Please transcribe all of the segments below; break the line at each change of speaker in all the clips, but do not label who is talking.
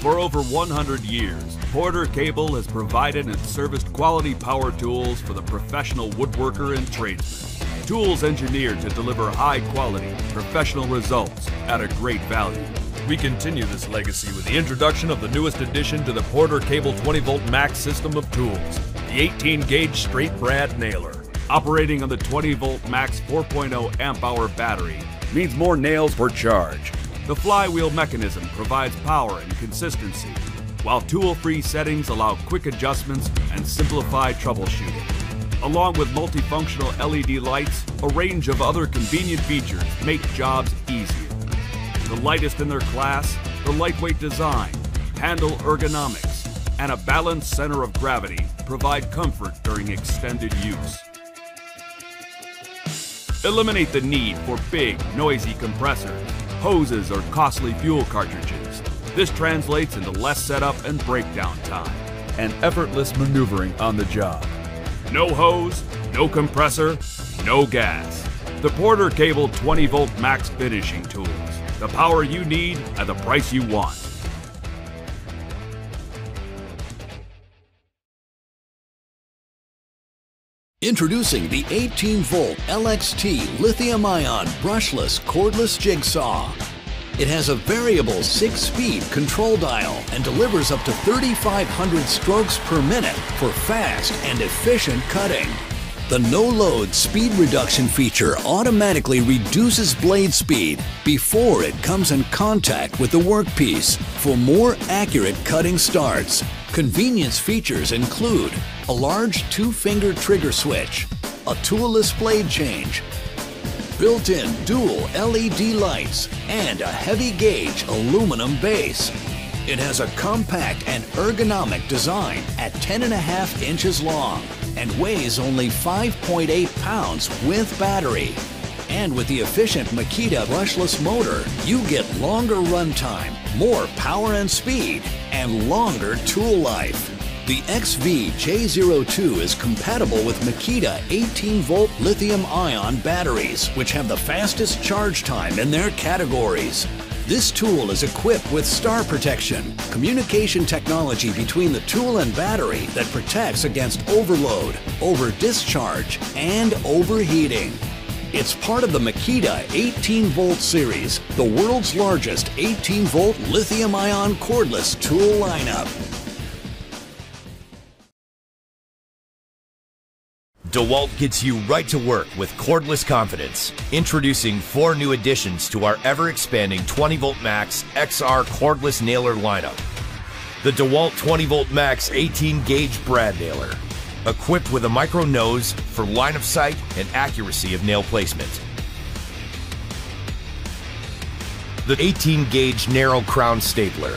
For over 100 years, Porter Cable has provided and serviced quality power tools for the professional woodworker and tradesman. Tools engineered to deliver high-quality, professional results at a great value. We continue this legacy with the introduction of the newest addition to the Porter Cable 20-volt max system of tools, the 18-gauge straight brad nailer. Operating on the 20-volt max 4.0 amp-hour battery means more nails per charge. The flywheel mechanism provides power and consistency, while tool-free settings allow quick adjustments and simplified troubleshooting. Along with multifunctional LED lights, a range of other convenient features make jobs easier. The lightest in their class, the lightweight design, handle ergonomics, and a balanced center of gravity provide comfort during extended use. Eliminate the need for big, noisy compressors, hoses, or costly fuel cartridges. This translates into less setup and breakdown time, and effortless maneuvering on the job. No hose, no compressor, no gas. The Porter Cable 20-volt max finishing tools. The power you need at the price you want.
Introducing the 18-volt LXT Lithium-Ion Brushless Cordless Jigsaw. It has a variable 6-speed control dial and delivers up to 3,500 strokes per minute for fast and efficient cutting. The no-load speed reduction feature automatically reduces blade speed before it comes in contact with the workpiece for more accurate cutting starts. Convenience features include a large 2-finger trigger switch, a toolless blade change, built-in dual LED lights, and a heavy-gauge aluminum base. It has a compact and ergonomic design at 10.5 inches long and weighs only 5.8 pounds with battery. And with the efficient Makita brushless motor, you get longer runtime, more power and speed, and longer tool life. The XV-J02 is compatible with Makita 18-volt lithium-ion batteries, which have the fastest charge time in their categories. This tool is equipped with star protection, communication technology between the tool and battery that protects against overload, over-discharge, and overheating. It's part of the Makita 18-volt series, the world's largest 18-volt lithium-ion cordless tool lineup.
DEWALT gets you right to work with cordless confidence. Introducing 4 new additions to our ever-expanding 20-volt max XR cordless nailer lineup. The DEWALT 20-volt max 18-gauge brad nailer, equipped with a micro nose for line of sight and accuracy of nail placement. The 18-gauge narrow crown stapler,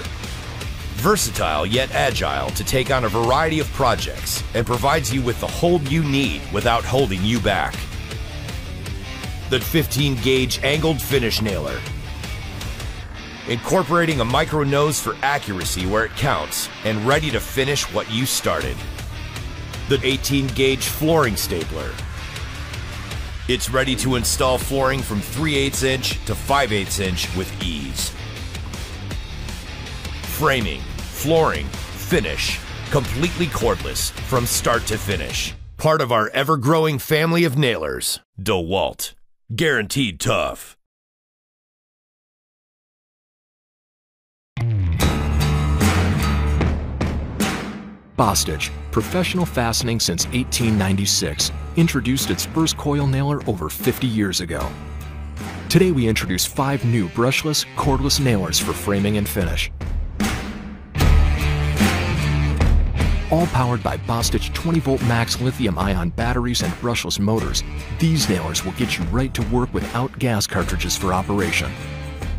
versatile yet agile to take on a variety of projects and provides you with the hold you need without holding you back. The 15-gauge angled finish nailer, incorporating a micro nose for accuracy where it counts and ready to finish what you started. The 18-gauge flooring stapler. It's ready to install flooring from 3/8 inch to 5/8 inch with ease. Framing, flooring, finish, completely cordless from start to finish. Part of our ever-growing family of nailers, DEWALT. Guaranteed tough.
BOSTITCH, professional fastening since 1896, introduced its first coil nailer over 50 years ago. Today we introduce 5 new brushless, cordless nailers for framing and finish. All powered by BOSTITCH 20-volt max lithium-ion batteries and brushless motors, these nailers will get you right to work without gas cartridges for operation.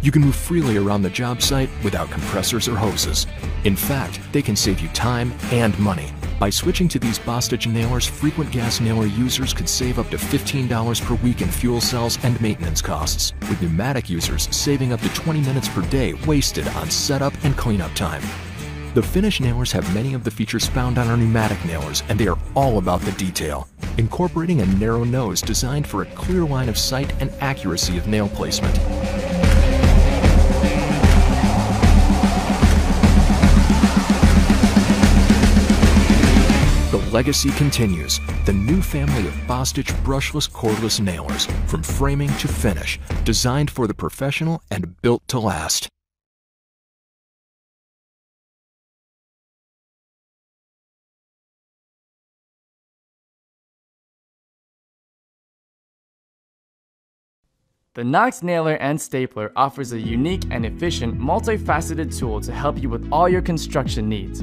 You can move freely around the job site without compressors or hoses. In fact, they can save you time and money. By switching to these BOSTITCH nailers, frequent gas nailer users could save up to $15 per week in fuel cells and maintenance costs, with pneumatic users saving up to 20 minutes per day wasted on setup and cleanup time. The finish nailers have many of the features found on our pneumatic nailers, and they are all about the detail, incorporating a narrow nose designed for a clear line of sight and accuracy of nail placement. The legacy continues. The new family of BOSTITCH brushless cordless nailers, from framing to finish, designed for the professional and built to last.
The Knox nailer and stapler offers a unique and efficient multifaceted tool to help you with all your construction needs.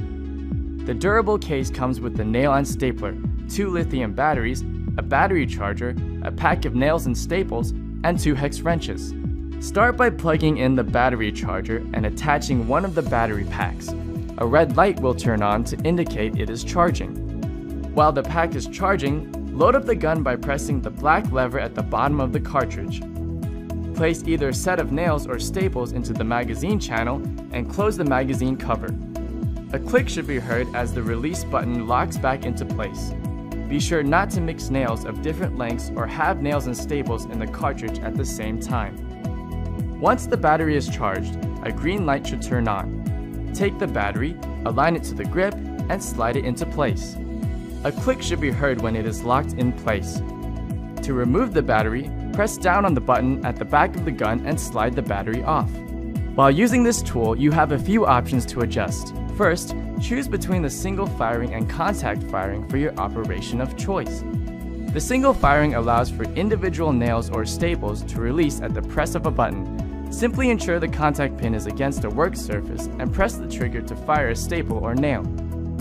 The durable case comes with the nail and stapler, 2 lithium batteries, a battery charger, a pack of nails and staples, and 2 hex wrenches. Start by plugging in the battery charger and attaching one of the battery packs. A red light will turn on to indicate it is charging. While the pack is charging, load up the gun by pressing the black lever at the bottom of the cartridge. Place either a set of nails or staples into the magazine channel and close the magazine cover. A click should be heard as the release button locks back into place. Be sure not to mix nails of different lengths or have nails and staples in the cartridge at the same time. Once the battery is charged, a green light should turn on. Take the battery, align it to the grip, and slide it into place. A click should be heard when it is locked in place. To remove the battery, press down on the button at the back of the gun and slide the battery off. While using this tool, you have a few options to adjust. First, choose between the single firing and contact firing for your operation of choice. The single firing allows for individual nails or staples to release at the press of a button. Simply ensure the contact pin is against a work surface and press the trigger to fire a staple or nail.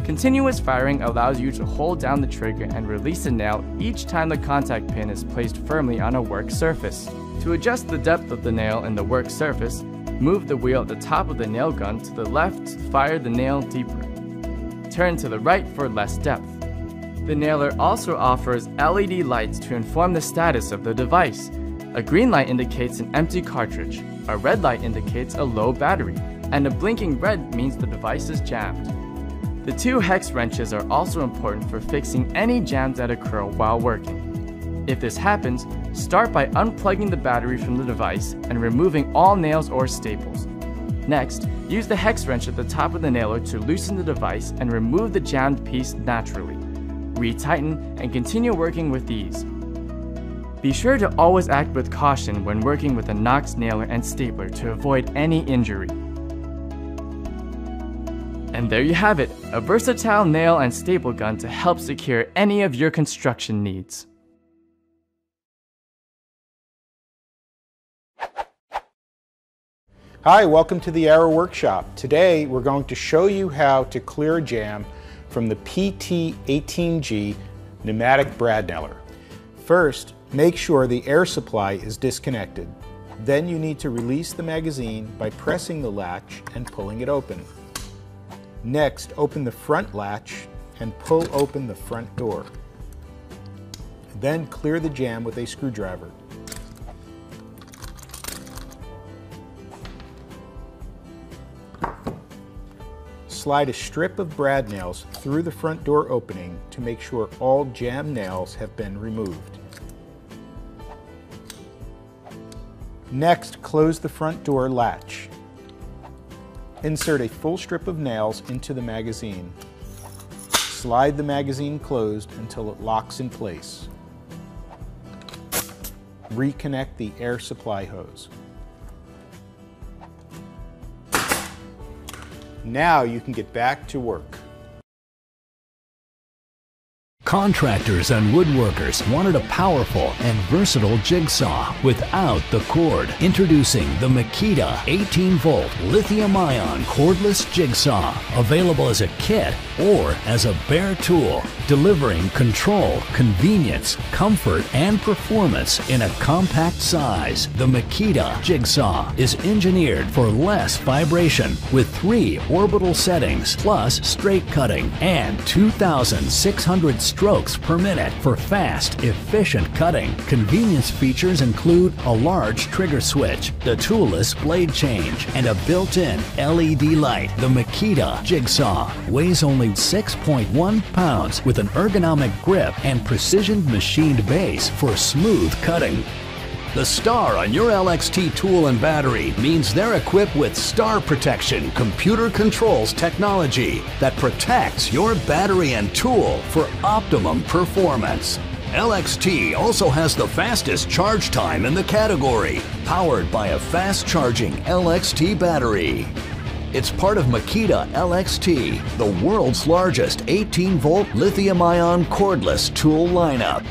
Continuous firing allows you to hold down the trigger and release a nail each time the contact pin is placed firmly on a work surface. To adjust the depth of the nail in the work surface, move the wheel at the top of the nail gun to the left to fire the nail deeper. Turn to the right for less depth. The nailer also offers LED lights to inform the status of the device. A green light indicates an empty cartridge, a red light indicates a low battery, and a blinking red means the device is jammed. The 2 hex wrenches are also important for fixing any jams that occur while working. If this happens, start by unplugging the battery from the device and removing all nails or staples. Next, use the hex wrench at the top of the nailer to loosen the device and remove the jammed piece naturally. Retighten and continue working with ease. Be sure to always act with caution when working with a Knox nailer and stapler to avoid any injury. And there you have it, a versatile nail and staple gun to help secure any of your construction needs.
Hi, welcome to the Arrow Workshop. Today we're going to show you how to clear a jam from the PT18G pneumatic brad nailer. First, make sure the air supply is disconnected. Then you need to release the magazine by pressing the latch and pulling it open. Next, open the front latch and pull open the front door. Then clear the jam with a screwdriver. Slide a strip of brad nails through the front door opening to make sure all jam nails have been removed. Next, close the front door latch. Insert a full strip of nails into the magazine. Slide the magazine closed until it locks in place. Reconnect the air supply hose. Now you can get back to work.
Contractors and woodworkers wanted a powerful and versatile jigsaw without the cord. Introducing the Makita 18-volt lithium-ion cordless jigsaw, available as a kit or as a bare tool, delivering control, convenience, comfort, and performance in a compact size. The Makita jigsaw is engineered for less vibration with 3 orbital settings plus straight cutting and 2,600 strokes per minute for fast, efficient cutting. Convenience features include a large trigger switch, the toolless blade change, and a built-in LED light. The Makita jigsaw weighs only 6.1 pounds with an ergonomic grip and precision machined base for smooth cutting. The star on your LXT tool and battery means they're equipped with Star Protection computer controls technology that protects your battery and tool for optimum performance. LXT also has the fastest charge time in the category, powered by a fast-charging LXT battery. It's part of Makita LXT, the world's largest 18-volt lithium-ion cordless tool lineup.